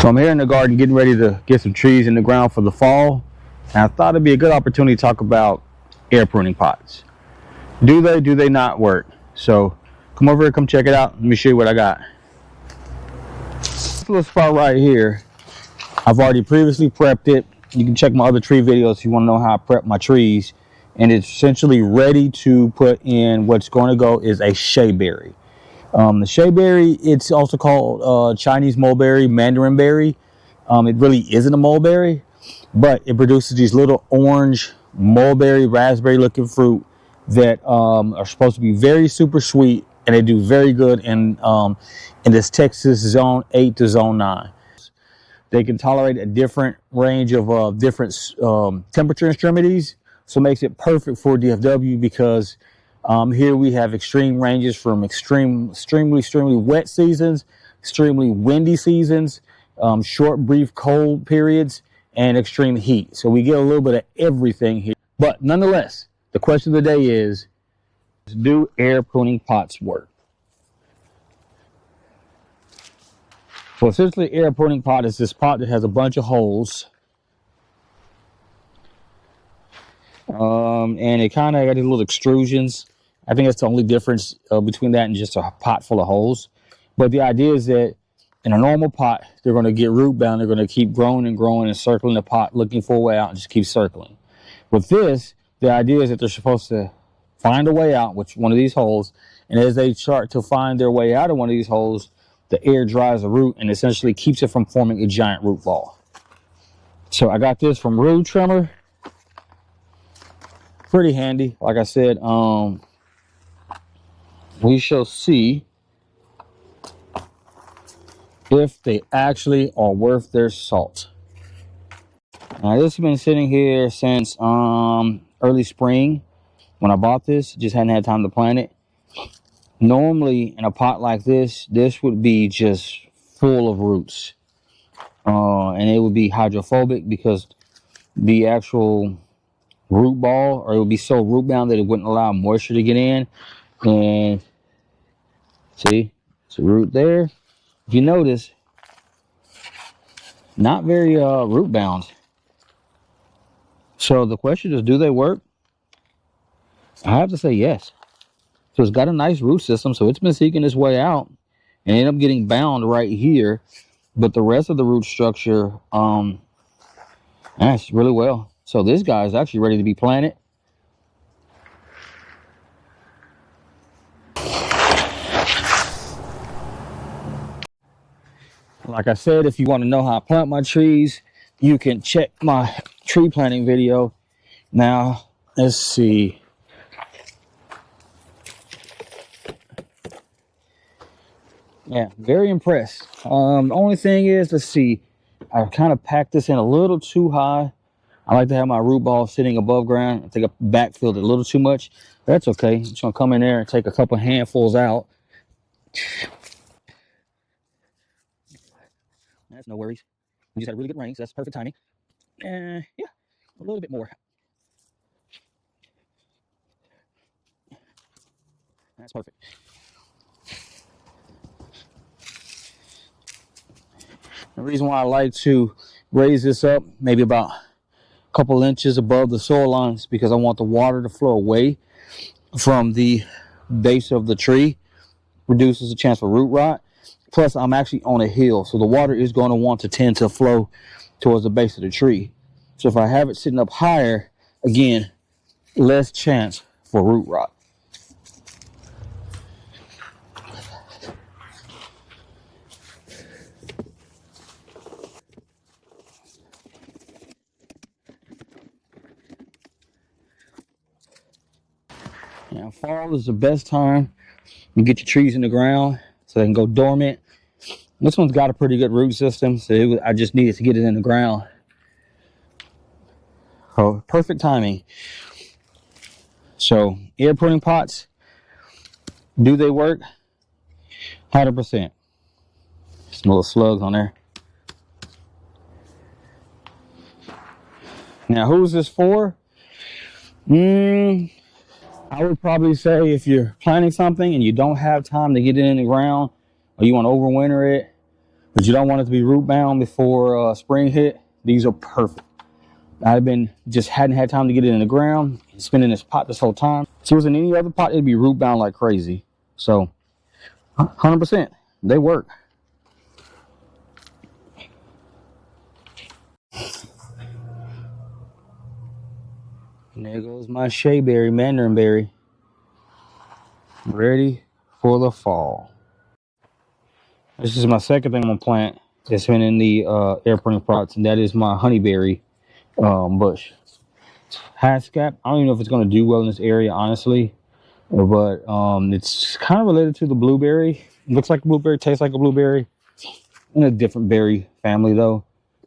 So I'm here in the garden getting ready to get some trees in the ground for the fall. And I thought it'd be a good opportunity to talk about air pruning pots. Do they not work? So come over here, come check it out. Let me show you what I got. This little spot right here, I've already previously prepped it. You can check my other tree videos if you want to know how I prep my trees. And it's essentially ready to put in. What's going to go is a shea berry. The shea berry, it's also called Chinese mulberry, mandarin berry. It really isn't a mulberry, but it produces these little orange mulberry, raspberry looking fruit that are supposed to be very super sweet, and they do very good in this Texas zone 8 to zone 9. They can tolerate a different range of different temperature extremities, so it makes it perfect for DFW because here we have extreme ranges from extremely wet seasons, extremely windy seasons, short, brief cold periods, and extreme heat. So we get a little bit of everything here. But nonetheless, the question of the day is, do air pruning pots work? So essentially, air pruning pot is this pot that has a bunch of holes. And it kind of got these little extrusions. I think that's the only difference between that and just a pot full of holes. But the idea is that in a normal pot, they're going to get root bound. They're going to keep growing and growing and circling the pot, looking for a way out, and just keep circling. With this, the idea is that they're supposed to find a way out with one of these holes. And as they start to find their way out of one of these holes, the air dries the root and essentially keeps it from forming a giant root ball. So I got this from Root Trimmer. Pretty handy. Like I said, we shall see if they actually are worth their salt. Now, this has been sitting here since early spring when I bought this. Just hadn't had time to plant it. Normally, in a pot like this, this would be just full of roots. And it would be hydrophobic because the actual root ball, or it would be so root bound that it wouldn't allow moisture to get in. And see, it's a root there. If you notice, not very root bound. So the question is, do they work? I have to say yes. So it's got a nice root system, so it's been seeking its way out and ended up getting bound right here. But the rest of the root structure, that's really well. So this guy is actually ready to be planted. Like I said, if you want to know how I plant my trees, you can check my tree planting video. Now, let's see. Yeah, very impressed. The only thing is, let's see, I kind of packed this in a little too high. I like to have my root ball sitting above ground. I think I backfilled it a little too much. That's okay. I'm just going to come in there and take a couple handfuls out. That's no worries. We just had a really good rain, so that's perfect timing. Yeah, a little bit more. That's perfect. The reason why I like to raise this up maybe about a couple inches above the soil line is because I want the water to flow away from the base of the tree. Reduces the chance for root rot. Plus, I'm actually on a hill, so the water is going to want to tend to flow towards the base of the tree. So if I have it sitting up higher, again, less chance for root rot. Now, fall is the best time to get your trees in the ground so they can go dormant. This one's got a pretty good root system, so I just needed to get it in the ground. Oh, perfect timing. So, air pruning pots, do they work? 100%. Some little slugs on there. Now, who's this for? I would probably say if you're planting something and you don't have time to get it in the ground or you want to overwinter it, but you don't want it to be root bound before spring hit, these are perfect. I've been just hadn't had time to get it in the ground. It's been in this pot this whole time. If it was in any other pot, it'd be root bound like crazy. So 100%, they work. And there goes my shea berry, mandarin berry, ready for the fall. This is my second thing I'm gonna plant. It's been in the air pruning pots, and that is my honeyberry bush. Haskap. I don't even know if it's gonna do well in this area, honestly, but it's kind of related to the blueberry. It looks like a blueberry, tastes like a blueberry, in a different berry family though.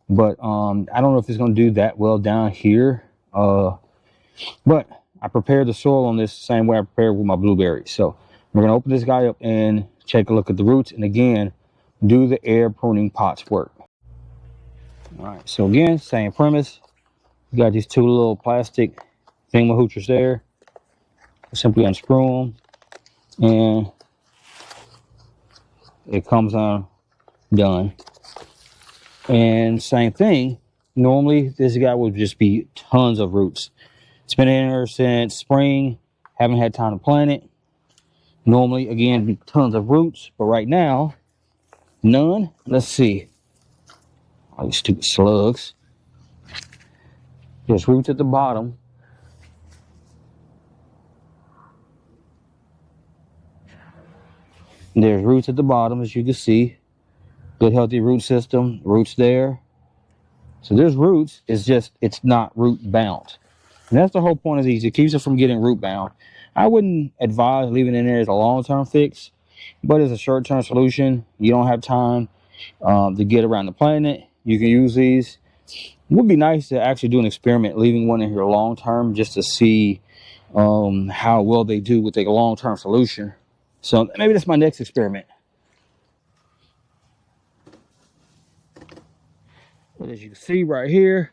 But I don't know if it's gonna do that well down here. But I prepared the soil on this the same way I prepared with my blueberries. So we're gonna open this guy up and take a look at the roots, and again, do the air pruning pots work? All right, so again, same premise. You got these two little plastic thingamahoochers there. Simply unscrew them, and it comes on done. And same thing, normally this guy would just be tons of roots. It's been in here since spring, haven't had time to plant it. Normally, again, tons of roots, but right now, none. Let's see. All these stupid slugs. There's roots at the bottom. There's roots at the bottom, as you can see. Good, healthy root system. Roots there. So there's roots. It's just, it's not root bound. And that's the whole point of these. It keeps it from getting root bound. I wouldn't advise leaving it in there as a long-term fix, but as a short-term solution, you don't have time to get around to planting it. You can use these. It would be nice to actually do an experiment, leaving one in here long-term, just to see how well they do with a long-term solution. So maybe that's my next experiment. But as you can see right here,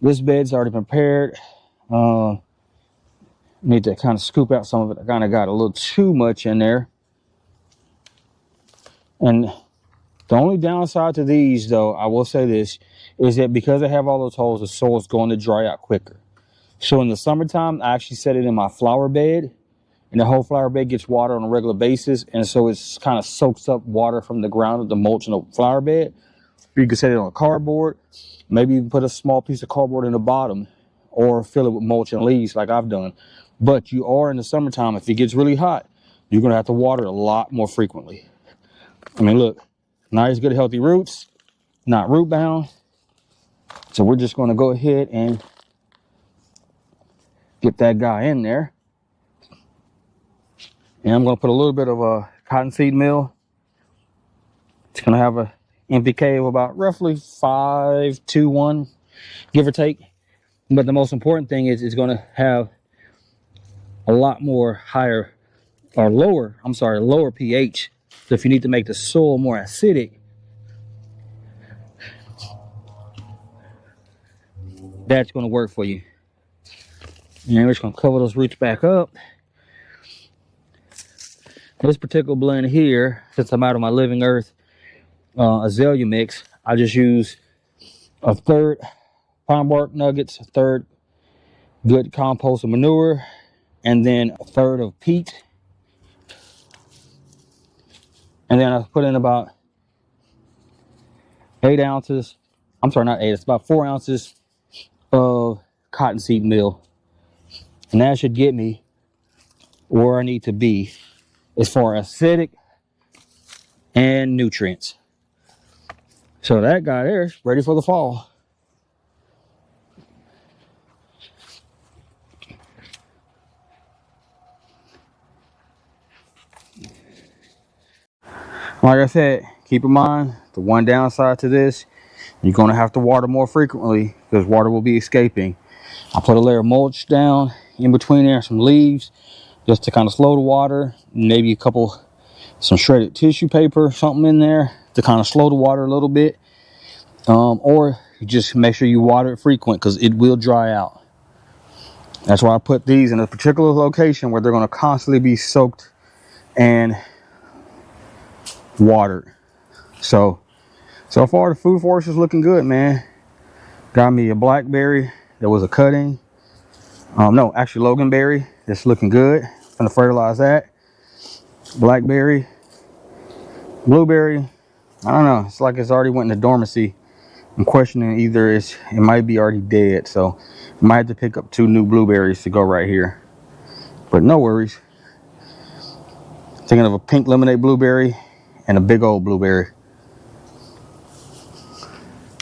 this bed's already prepared. Need to kind of scoop out some of it. I kind of got a little too much in there. And the only downside to these, though, I will say this, is that because they have all those holes, the soil is going to dry out quicker. So in the summertime, I actually set it in my flower bed, and the whole flower bed gets water on a regular basis, and so it's kind of soaks up water from the ground of the mulch in the flower bed. You can set it on cardboard, maybe even put a small piece of cardboard in the bottom, or fill it with mulch and leaves like I've done. But you are in the summertime, if it gets really hot, you're going to have to water a lot more frequently. I mean, look, nice, good, healthy roots, not root bound. So we're just going to go ahead and get that guy in there. And I'm going to put a little bit of a cottonseed meal. It's going to have a NPK of about roughly 5 to 1, give or take. But the most important thing is it's going to have a lot more lower pH. So if you need to make the soil more acidic, that's going to work for you. And we're just going to cover those roots back up. This particular blend here, since I'm out of my Living Earth azalea mix, I just use a third pine bark nuggets, a third good compost and manure, and then a third of peat. And then I put in about 8 ounces. I'm sorry, not 8. It's about 4 ounces of cottonseed meal. And that should get me where I need to be as far as acidic and nutrients. So that guy there is ready for the fall. Like I said, keep in mind, the one downside to this, you're going to have to water more frequently because water will be escaping. I put a layer of mulch down in between there, some leaves, just to kind of slow the water. Maybe some shredded tissue paper, something in there to kind of slow the water a little bit. Or you just make sure you water it frequent because it will dry out. That's why I put these in a particular location where they're going to constantly be soaked and watered. So far the food forest is looking good, man. Got me a blackberry that was a cutting. No, actually loganberry. That's looking good. Gonna fertilize that. Blackberry, blueberry. I don't know. It's like it's already went into dormancy. I'm questioning either it might be already dead. So I might have to pick up 2 new blueberries to go right here. But no worries. Thinking of a pink lemonade blueberry and a big old blueberry.